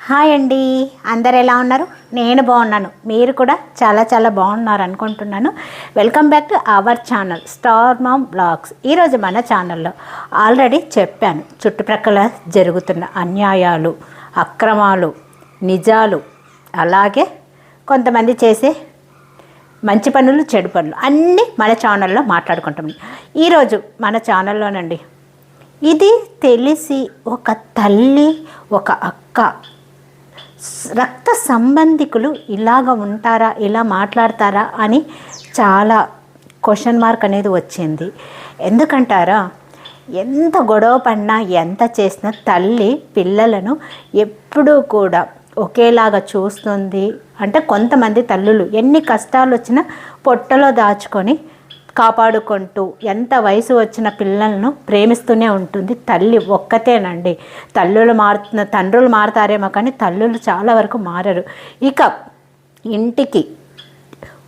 Hi అండి, అందరు ఎలా ఉన్నారు? నేను బాగున్నాను, మీరు కూడా చాలా బాగున్నారు అనుకుంటున్నాను. Welcome back to our channel Star Mom Blogs. ఈరోజు మన ఛానల్లో ఆల్రెడీ చెప్పాను, చుట్టుప్రక్కల జరుగుతున్న అన్యాయాలు, అక్రమాలు, నిజాలు, అలాగే కొంతమంది చేసే మంచి పనులు, చెడు పనులు అన్నీ మన ఛానల్లో మాట్లాడుకుంటాం. ఈరోజు మన ఛానల్లోనండి ఇది తెలిసి ఒక తల్లి, ఒక అక్క, రక్త సంబంధికులు ఇలాగ ఉంటారా, ఇలా మాట్లాడతారా అని చాలా క్వశ్చన్ మార్క్ అనేది వచ్చింది. ఎందుకంటారా, ఎంత గొడవ పడినా ఎంత చేసినా తల్లి పిల్లలను ఎప్పుడూ కూడా ఒకేలాగా చూస్తుంది. అంటే కొంతమంది తల్లులు ఎన్ని కష్టాలు వచ్చినా పొట్టలో దాచుకొని కాపాడుకుంటూ ఎంత వయసు వచ్చిన పిల్లలను ప్రేమిస్తూనే ఉంటుంది. తల్లి ఒక్కతేనండి. తండ్రులు మారుతారేమో కానీ తల్లులు చాలా వరకు మారరు. ఇక ఇంటికి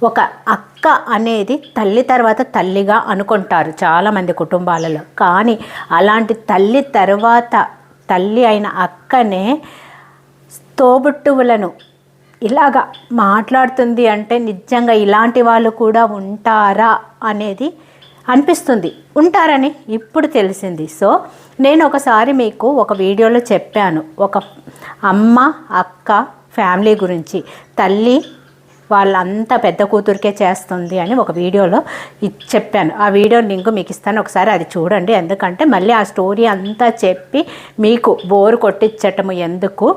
ఒక అక్క అనేది తల్లి తర్వాత తల్లిగా అనుకుంటారు చాలామంది కుటుంబాలలో. కానీ అలాంటి తల్లి తర్వాత తల్లి అయిన అక్కనే తోబుట్టువులను ఇలాగా మాట్లాడుతుంది అంటే నిజంగా ఇలాంటి వాళ్ళు కూడా ఉంటారా అనేది అనిపిస్తుంది. ఉంటారని ఇప్పుడు తెలిసింది. సో నేను ఒకసారి మీకు ఒక వీడియోలో చెప్పాను, ఒక అమ్మ అక్క ఫ్యామిలీ గురించి. తల్లి వాళ్ళంతా పెద్ద కూతురికే చేస్తుంది అని ఒక వీడియోలో చెప్పాను. ఆ వీడియో లింక్ మీకు ఇస్తాను, ఒకసారి అది చూడండి. ఎందుకంటే మళ్ళీ ఆ స్టోరీ అంతా చెప్పి మీకు బోరు కొట్టించటము ఎందుకు.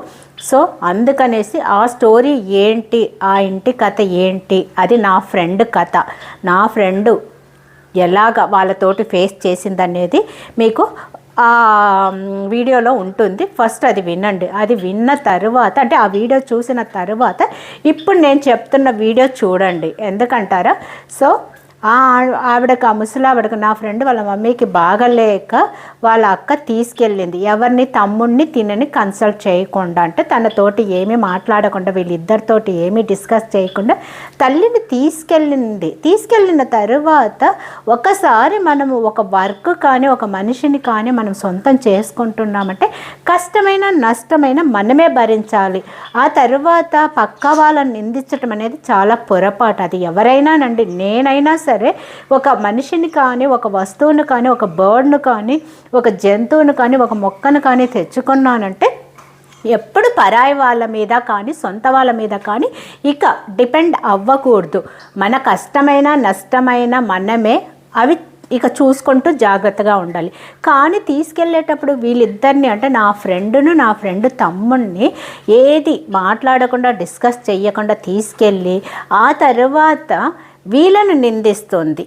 సో అందుకనేసి ఆ స్టోరీ ఏంటి, ఆ ఇంటి కథ ఏంటి, అది నా ఫ్రెండ్ కథ. నా ఫ్రెండు ఎలాగ వాళ్ళతోటి ఫేస్ చేసిందనేది మీకు ఆ వీడియోలో ఉంటుంది. ఫస్ట్ అది వినండి. అది విన్న తర్వాత, అంటే ఆ వీడియో చూసిన తర్వాత ఇప్పుడు నేను చెప్తున్న వీడియో చూడండి. ఎందుకంటారా, సో ఆవిడకు, ఆ ముసలావిడకు, నా ఫ్రెండ్ వాళ్ళ మమ్మీకి బాగలేక వాళ్ళ అక్క తీసుకెళ్ళింది. ఎవరిని, తమ్ముడిని తినని కన్సల్ట్ చేయకుండా, అంటే తనతోటి ఏమీ మాట్లాడకుండా, వీళ్ళిద్దరితోటి ఏమీ డిస్కస్ చేయకుండా తల్లిని తీసుకెళ్ళిన తర్వాత ఒకసారి మనము ఒక వర్క్ కానీ ఒక మనిషిని కానీ మనం సొంతం చేసుకుంటున్నామంటే కష్టమైన నష్టమైన మనమే భరించాలి. ఆ తర్వాత పక్క వాళ్ళని నిందించడం అనేది చాలా పొరపాటు. అది ఎవరైనానండి, నేనైనా సరే ఒక మనిషిని కానీ, ఒక వస్తువును కానీ, ఒక బర్డ్ను కానీ, ఒక జంతువును కానీ, ఒక మొక్కను కానీ తెచ్చుకున్నానంటే ఎప్పుడు పరాయి వాళ్ళ మీద కానీ సొంత వాళ్ళ మీద కానీ ఇక డిపెండ్ అవ్వకూడదు. మన కష్టమైన నష్టమైన మనమే అవి ఇక చూసుకుంటూ జాగ్రత్తగా ఉండాలి. కానీ తీసుకెళ్ళేటప్పుడు వీళ్ళిద్దరిని, అంటే నా ఫ్రెండ్ తమ్ముడిని ఏది మాట్లాడకుండా డిస్కస్ చేయకుండా తీసుకెళ్ళి ఆ తర్వాత వీళ్ళను నిందిస్తుంది.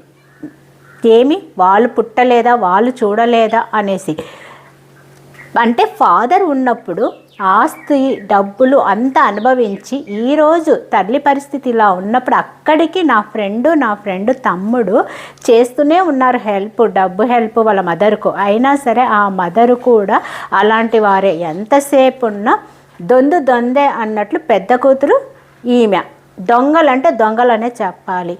ఏమి, వాళ్ళు పుట్టలేదా, వాళ్ళు చూడలేదా అనేసి. అంటే ఫాదర్ ఉన్నప్పుడు ఆస్తి డబ్బులు అంతా అనుభవించి ఈరోజు తల్లి పరిస్థితి ఇలా ఉన్నప్పుడు అక్కడికి నా ఫ్రెండ్ తమ్ముడు చేస్తూనే ఉన్నారు హెల్ప్, డబ్బు హెల్ప్ వాళ్ళ మదర్కు. అయినా సరే ఆ మదరు కూడా అలాంటి వారే. ఎంతసేపు ఉన్నా దొందే అన్నట్లు పెద్ద కూతురు ఈమె. దొంగలంటే దొంగలనే చెప్పాలి.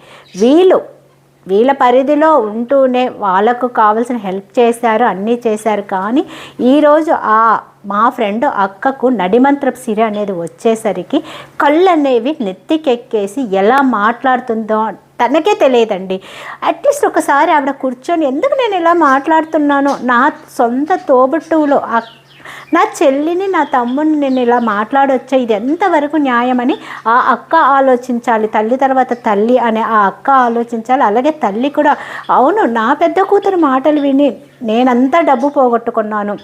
వీళ్ళ పరిధిలో ఉంటూనే వాళ్ళకు కావాల్సిన హెల్ప్ చేశారు, అన్నీ చేశారు. కానీ ఈరోజు మా ఫ్రెండ్ అక్కకు నడిమంత్రపు సిరి అనేది వచ్చేసరికి కళ్ళు అనేవి నెత్తికెక్కేసి ఎలా మాట్లాడుతుందో తనకే తెలియదండి. అట్లీస్ట్ ఒకసారి ఆవిడ కూర్చొని, ఎందుకు నేను ఇలా మాట్లాడుతున్నానో, నా సొంత తోబుట్టువులో నా చెల్లిని, నా తమ్ముడిని నేను ఇలా మాట్లాడొచ్చా, ఇది ఎంతవరకు న్యాయమని ఆ అక్క ఆలోచించాలి. తల్లి తర్వాత తల్లి అనే ఆ అక్క ఆలోచించాలి. అలాగే తల్లి కూడా, అవును నా పెద్ద కూతురు మాటలు విని నేనంతా డబ్బు పోగొట్టుకున్నాను,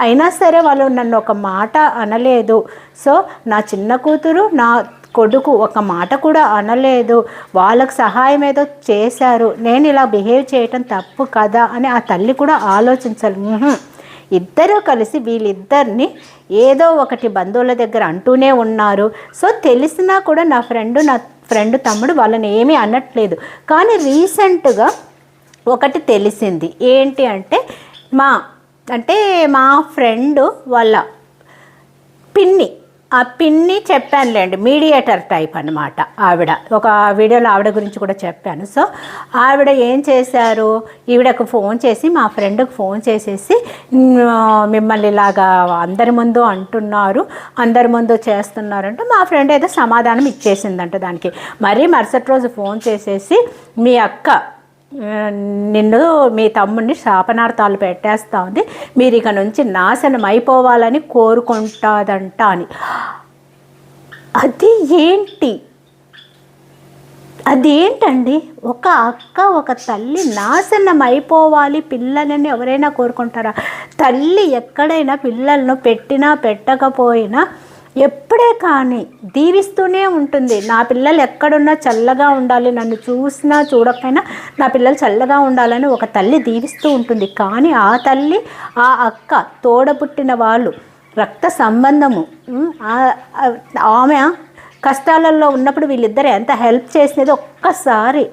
అయినా సరే వాళ్ళు నన్ను ఒక మాట అనలేదు. సో నా చిన్న కూతురు, నా కొడుకు ఒక మాట కూడా అనలేదు, వాళ్ళకు సహాయం ఏదో చేశారు, నేను ఇలా బిహేవ్ చేయటం తప్పు కదా అని ఆ తల్లి కూడా ఆలోచించాలి. ఇద్దరూ కలిసి వీళ్ళిద్దరిని ఏదో ఒకటి బంధువుల దగ్గర అంటూనే ఉన్నారు. సో తెలిసినా కూడా నా ఫ్రెండ్ తమ్ముడు వాళ్ళని ఏమీ అనట్లేదు. కానీ రీసెంట్గా ఒకటి తెలిసింది. ఏంటి అంటే మా ఫ్రెండ్ వాళ్ళ పిన్ని ఆ పిన్ని చెప్పానులేండి, మీడియేటర్ టైప్ అనమాట ఆవిడ. ఒక వీడియోలో ఆవిడ గురించి కూడా చెప్పాను. సో ఆవిడ ఏం చేశారు, ఈవిడకు ఫోన్ చేసి మా ఫ్రెండ్కి ఫోన్ చేసేసి మిమ్మల్ని ఇలాగా అందరి ముందు అంటున్నారు, అందరి ముందు చేస్తున్నారంటే మా ఫ్రెండ్ ఏదో సమాధానం ఇచ్చేసిందంట దానికి. మరీ మరుసటి రోజు ఫోన్ చేసేసి మీ అక్క నిన్ను మీ తమ్ముడిని శాపనార్థాలు పెట్టేస్తూ ఉంది, మీరు ఇక నుంచి నాశనం అయిపోవాలని కోరుకుంటాదంట అని. అదేంటండి, ఒక అక్క ఒక తల్లి నాశనం అయిపోవాలి పిల్లలని ఎవరైనా కోరుకుంటారా? తల్లి ఎక్కడైనా పిల్లలను పెట్టినా పెట్టకపోయినా ఎప్పుడే కానీ దీవిస్తూనే ఉంటుంది. నా పిల్లలు ఎక్కడున్నా చల్లగా ఉండాలి, నన్ను చూసినా చూడకపోయినా నా పిల్లలు చల్లగా ఉండాలని ఒక తల్లి దీవిస్తూ ఉంటుంది. కానీ ఆ తల్లి ఆ అక్క తోడబుట్టిన వాళ్ళు, రక్త సంబంధము, ఆమె కష్టాలలో ఉన్నప్పుడు వీళ్ళిద్దరు ఎంత హెల్ప్ చేసినది ఒక్కసారి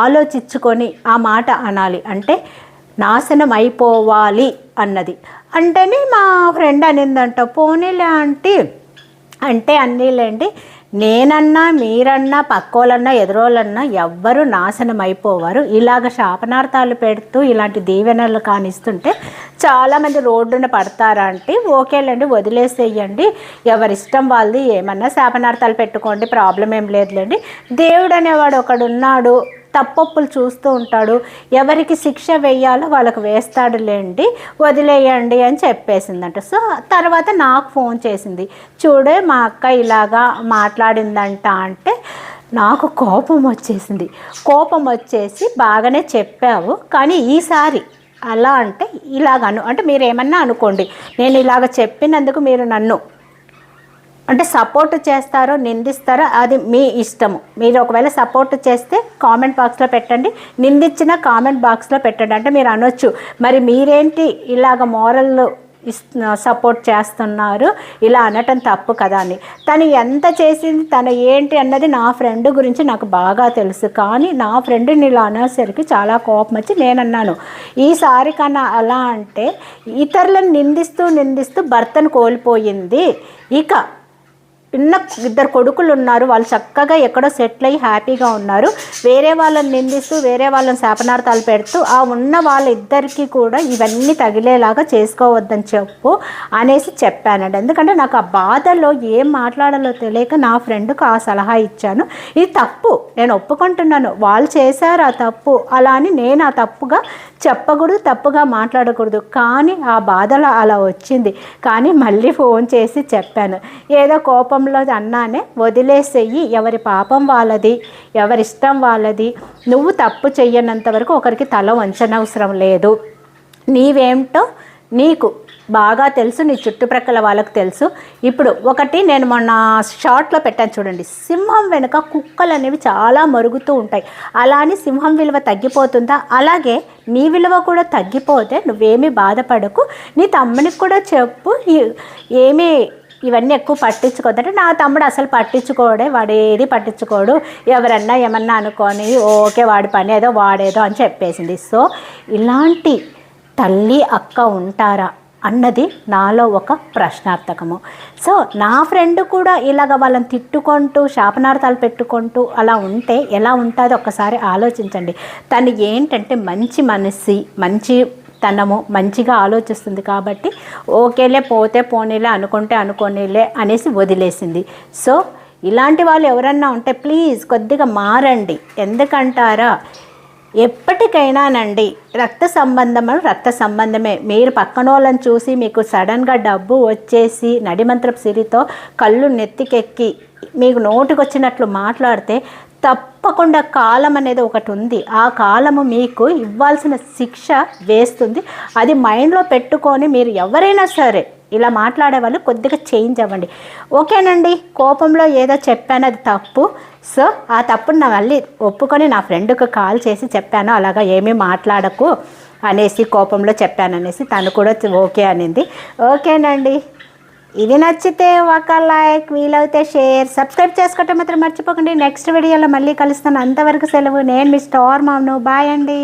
ఆలోచించుకొని ఆ మాట అనాలి. అంటే నాశనం అయిపోవాలి అన్నది అంటేనే మా ఫ్రెండ్ అనిందంట, పోనీలే ఆంటీ అంటే అన్నీలేండి, నేనన్నా మీరన్నా పక్కోళ్ళన్నా ఎదురోళ్ళన్నా ఎవ్వరూ నాశనం అయిపోవారు. ఇలాగ శాపనార్థాలు పెడుతూ ఇలాంటి దీవెనలు కానిస్తుంటే చాలామంది రోడ్డున పడతారా అంటే ఓకేలేండి, వదిలేసేయండి, ఎవరిష్టం వాళ్ళది, ఏమన్నా శాపనార్థాలు పెట్టుకోండి, ప్రాబ్లం ఏం లేదులేండి. దేవుడు అనేవాడు ఒకడున్నాడు, తప్పొప్పులు చూస్తూ ఉంటాడు, ఎవరికి శిక్ష వేయాలో వాళ్ళకు వేస్తాడులేండి, వదిలేయండి అని చెప్పేసిందంట. సో తర్వాత నాకు ఫోన్ చేసింది, చూడే మా అక్క ఇలాగా మాట్లాడిందంట అంటే నాకు కోపం వచ్చేసింది. కోపం వచ్చేసి బాగానే చెప్పావు, కానీ ఈసారి అలా అంటే ఇలాగను అంటే మీరు ఏమన్నా అనుకోండి, నేను ఇలాగ చెప్పినందుకు మీరు నన్ను అంటే సపోర్ట్ చేస్తారో నిందిస్తారో అది మీ ఇష్టము. మీరు ఒకవేళ సపోర్ట్ చేస్తే కామెంట్ బాక్స్లో పెట్టండి, నిందించిన కామెంట్ బాక్స్లో పెట్టండి. అంటే మీరు అనొచ్చు, మరి మీరేంటి ఇలాగ మోరల్ సపోర్ట్ చేస్తున్నారు, ఇలా అనటం తప్పు కదా అని. తను ఎంత చేసింది, తను ఏంటి అన్నది నా ఫ్రెండ్ గురించి నాకు బాగా తెలుసు. కానీ నా ఫ్రెండ్ని ఇలా అనేసరికి చాలా కోపం వచ్చి నేనన్నాను, ఈసారి కన్నా అలా అంటే ఇతరులను నిందిస్తూ భర్తను కోల్పోయింది. ఇక ఇద్దరు కొడుకులు ఉన్నారు, వాళ్ళు చక్కగా ఎక్కడో సెటిల్ అయ్యి హ్యాపీగా ఉన్నారు. వేరే వాళ్ళని నిందిస్తూ వేరే వాళ్ళని శాపనార్థాలు పెడుతూ ఆ ఉన్న వాళ్ళిద్దరికీ కూడా ఇవన్నీ తగిలేలాగా చేసుకోవద్దని చెప్పు అనేసి చెప్పానండి. ఎందుకంటే నాకు ఆ బాధలో ఏం మాట్లాడాలో తెలియక నా ఫ్రెండ్కి ఆ సలహా ఇచ్చాను. ఇది తప్పు, నేను ఒప్పుకుంటున్నాను, వాళ్ళు చేశారు ఆ తప్పు, అలా అని నేను ఆ తప్పుగా చెప్పకూడదు, తప్పుగా మాట్లాడకూడదు. కానీ ఆ బాధలో అలా వచ్చింది. కానీ మళ్ళీ ఫోన్ చేసి చెప్పాను, ఏదో కోపంలో అన్నానే, వదిలేసేయి, ఎవరి పాపం వాళ్ళది, ఎవరిష్టం వాళ్ళది, నువ్వు తప్పు చెయ్యనంత వరకు ఒకరికి తల వంచనవసరం లేదు. నీవేమిటో నీకు బాగా తెలుసు, నీ చుట్టుప్రక్కల వాళ్ళకు తెలుసు. ఇప్పుడు ఒకటి నేను మొన్న షార్ట్లో పెట్టాను చూడండి, సింహం వెనుక కుక్కలు అనేవి చాలా మరుగుతూ ఉంటాయి. అలా అని సింహం విలువ తగ్గిపోతుందా? అలాగే నీ విలువ కూడా తగ్గిపోతే నువ్వేమీ బాధపడకు, నీ తమ్మునికి కూడా చెప్పు, ఏమీ ఇవన్నీ ఎక్కువ పట్టించుకోవద్దంటే. నా తమ్ముడు అసలు పట్టించుకోడే, వాడు ఏది పట్టించుకోడు, ఎవరన్నా ఏమన్నా అనుకొని ఓకే వాడి పని ఏదో వాడేదో అని చెప్పేసింది. సో ఇలాంటి తల్లి అక్క ఉంటారా అన్నది నాలో ఒక ప్రశ్నార్థకము. సో నా ఫ్రెండ్ కూడా ఇలాగ వాళ్ళని తిట్టుకుంటూ శాపనార్థాలు పెట్టుకుంటూ అలా ఉంటే ఎలా ఉంటుందో ఒక్కసారి ఆలోచించండి. తను ఏంటంటే మంచి మనసి, మంచి తనము, మంచిగా ఆలోచిస్తుంది కాబట్టి ఓకేలే, పోతే పోనీలే, అనుకుంటే అనుకోనీలే అనేసి వదిలేసింది. సో ఇలాంటి వాళ్ళు ఎవరన్నా ఉంటే ప్లీజ్ కొద్దిగా మారండి. ఎందుకంటారా, ఎప్పటికైనానండి రక్త సంబంధమే. మీరు పక్కన వాళ్ళని చూసి మీకు సడన్గా డబ్బు వచ్చేసి నడిమంత్రపు సిరితో కళ్ళు నెత్తికెక్కి మీకు నోటికొచ్చినట్లు మాట్లాడితే తప్పకుండా కాలం అనేది ఒకటి ఉంది. ఆ కాలము మీకు ఇవ్వాల్సిన శిక్ష వేస్తుంది. అది మైండ్లో పెట్టుకొని మీరు ఎవరైనా సరే ఇలా మాట్లాడే వాళ్ళు కొద్దిగా చేంజ్ అవ్వండి. ఓకేనండి, కోపంలో ఏదో చెప్పాను, అది తప్పు. సో ఆ తప్పును నా మళ్ళీ ఒప్పుకొని నా ఫ్రెండ్కి కాల్ చేసి చెప్పాను, అలాగా ఏమీ మాట్లాడకు అనేసి కోపంలో చెప్పాననేసి. తను కూడా ఓకే అనింది. ఓకేనండి, ఇది నచ్చితే ఒక లైక్, వీలైతే షేర్, సబ్స్క్రైబ్ చేసుకోవటం మాత్రం మర్చిపోకండి. నెక్స్ట్ వీడియోలో మళ్ళీ కలుస్తాను. అంతవరకు సెలవు. నేను మీ స్టార్ మామ్ను. బాయ్ అండి.